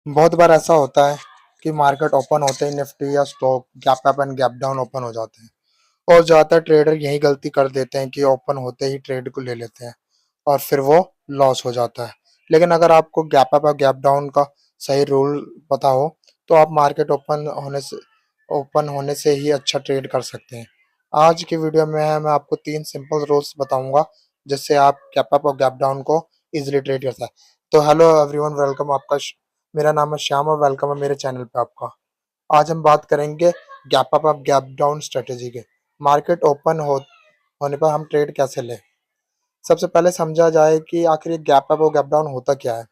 बहुत बार ऐसा होता है कि मार्केट ओपन होते ही निफ्टी या stock gap up and gap down open हो जाते हैं। और ज़्यादातर ट्रेडर यही गलती कर देते हैं कि ओपन होते ही ट्रेड को ले लेते हैं और फिर वो लॉस हो जाता है। लेकिन अगर आपको गैप अप और गैप डाउन का सही रूल पता हो तो आप मार्केट ओपन होने से ही अच्छा ट्रेड कर सकते हैं। आज की वीडियो में मैं आपको 3 सिंपल रूल्स बताऊंगा जिससे आप गैप अप और गैप डाउन को इजीली ट्रेड कर सकते हैं। तो हेलो एवरीवन, वेलकम मेरा नाम है श्याम और वेलकम है मेरे चैनल पे आपका। आज हम बात करेंगे गैप अप और गैप डाउन स्ट्रेटेजी के। मार्केट ओपन होने पर हम ट्रेड कैसे लें। सबसे पहले समझा जाए कि आखिर ये गैप अप और गैप डाउन होता क्या है।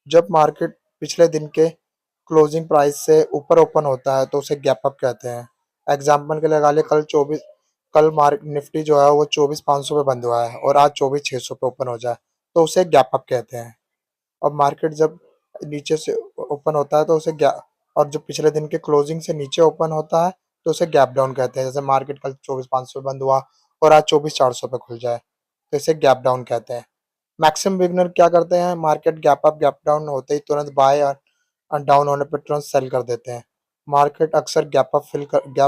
जब मार्केट पिछले दिन के क्लोजिंग प्राइस से ऊपर ओपन होता है तो उसे गैप अप कहते हैं। एग्जाम्पल के लिए लगा ले, कल मार्क निफ्टी जो है वो 24,500 पे बंद हुआ है और आज 24,600 पे ओपन हो जाए तो उसे गैप अप कहते हैं। और मार्केट जब नीचे से ओपन होता है तो उसे गैप, और जो पिछले दिन के क्लोजिंग से नीचे ओपन होता है तो उसे गैप डाउन कहते हैं। जैसे मार्केट कल 24,500 बंद हुआ और आज 24,400 पे खुल जाए तो इसे गैप डाउन कहते हैं। मैक्सिमम बिगनर क्या करते हैं, market gap up gap down होते ही तुरंत बाय और डाउन होने पर तुरंत सेल कर देते हैं। मार्केट अक्सर गैप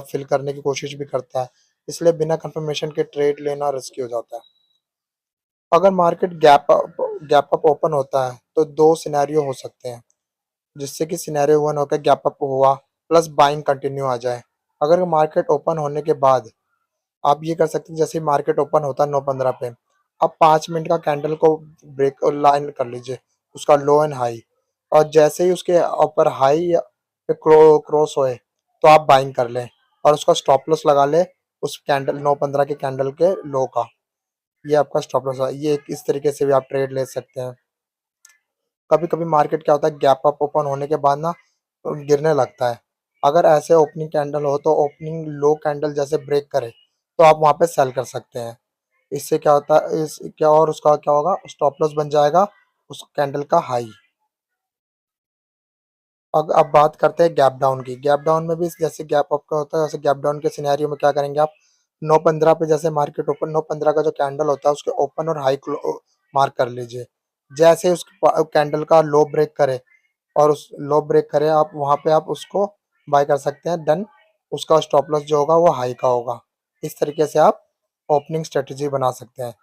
फिल करने की कोशिश भी करता है, इसलिए बिना कंफर्मेशन के ट्रेड लेना रिस्की हो जाता है। अगर मार्केट गैप अप ओपन होता है तो दो सिनेरियो हो सकते हैं, जिससे कि सिनेरियो वन होकर गैप अप हुआ प्लस बाइंग कंटिन्यू आ जाए। अगर मार्केट ओपन होने के बाद आप ये कर सकते हैं, जैसे मार्केट ओपन होता है 9:15 पे, आप 5 मिनट का कैंडल को ब्रेक और लाइन कर लीजिए, उसका लो एंड हाई, और जैसे ही उसके ऊपर हाई पे क्रॉस होए तो आप बाइंग कर लें और उसका स्टॉप लॉस लगा ले उस कैंडल 9:15 के कैंडल के लो का। ये आपका स्टॉप लॉस है। इस तरीके से भी आप ट्रेड ले सकते हैं। कभी कभी मार्केट क्या होता है, गैप अप ओपन होने के बाद ना गिरने लगता है। अगर ऐसे ओपनिंग कैंडल हो तो ओपनिंग लो कैंडल जैसे ब्रेक करे तो आप वहां पे सेल कर सकते हैं। इससे क्या होता है, इस क्या और उसका क्या होगा, स्टॉप लॉस बन जाएगा उस कैंडल का हाई। अब बात करते हैं गैप डाउन की। गैप डाउन में भी जैसे गैप अप का होता है, वैसे गैप डाउन के सिनेरियो में क्या करेंगे आप, 9:15 पे जैसे मार्केट ओपन 9:15 का जो कैंडल होता है उसके ओपन और हाई मार्क कर लीजिए। जैसे उस कैंडल का लो ब्रेक करे और उस लो ब्रेक करे आप वहां पे आप उसको बाय कर सकते हैं। देन उसका स्टॉप लॉस जो होगा वो हाई का होगा। इस तरीके से आप ओपनिंग स्ट्रेटजी बना सकते हैं।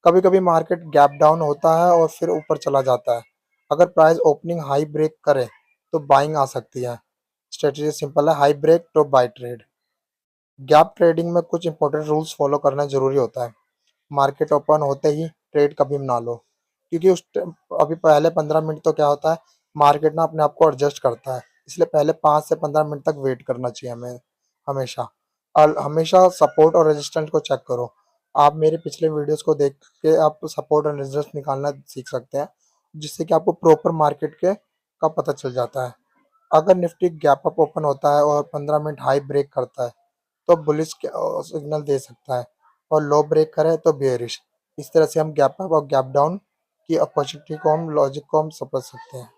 कभी कभी मार्केट गैप डाउन होता है और फिर ऊपर चला जाता है। अगर प्राइस ओपनिंग हाई ब्रेक करे तो बाइंग आ सकती है। स्ट्रेटजी सिंपल है, हाई ब्रेक तो बाय ट्रेड। गैप ट्रेडिंग में कुछ इंपॉर्टेंट रूल्स फॉलो करना जरूरी होता है। मार्केट ओपन होते ही ट्रेड कभी ना लो, क्योंकि अभी पहले 15 मिनट तो क्या होता है, मार्केट ना अपने आप को एडजस्ट करता है, इसलिए पहले 5 से 15 मिनट तक वेट करना चाहिए हमें हमेशा। और हमेशा सपोर्ट और रेजिस्टेंस को चेक करो। आप मेरे पिछले वीडियोस को देख के आप सपोर्ट और रेजिस्टेंस निकालना सीख सकते हैं, जिससे कि आपको प्रॉपर मार्केट के का पता चल जाता है। अगर निफ्टी गैप अप ओपन होता है और 15 मिनट हाई ब्रेक करता है तो बुलिश सिग्नल दे सकता है, और लो ब्रेक करे तो बेयरिश। इस तरह से हम गैप अप और गैप डाउन की अपॉर्चुनिटी को हम लॉजिक को हम समझ सकते हैं।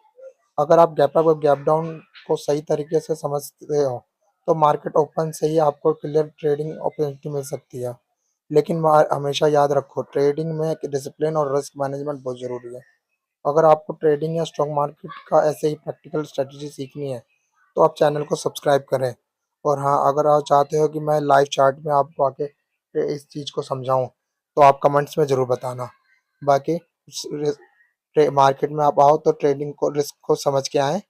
अगर आप गैप अप और गैप डाउन को सही तरीके से समझते हो तो मार्केट ओपन से ही आपको क्लियर ट्रेडिंग अपॉर्चुनिटी मिल सकती है। लेकिन हमेशा याद रखो, ट्रेडिंग में डिसिप्लिन और रिस्क मैनेजमेंट बहुत ज़रूरी है। अगर आपको ट्रेडिंग या स्टॉक मार्केट का ऐसे ही प्रैक्टिकल स्ट्रेटजी सीखनी है तो आप चैनल को सब्सक्राइब करें। और हाँ, अगर आप चाहते हो कि मैं लाइव चार्ट में आपको आके इस चीज़ को समझाऊं तो आप कमेंट्स में ज़रूर बताना। बाकी मार्केट में आप आओ तो ट्रेडिंग को रिस्क को समझ के आएँ,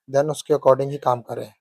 देन उसके अकॉर्डिंग ही काम करें।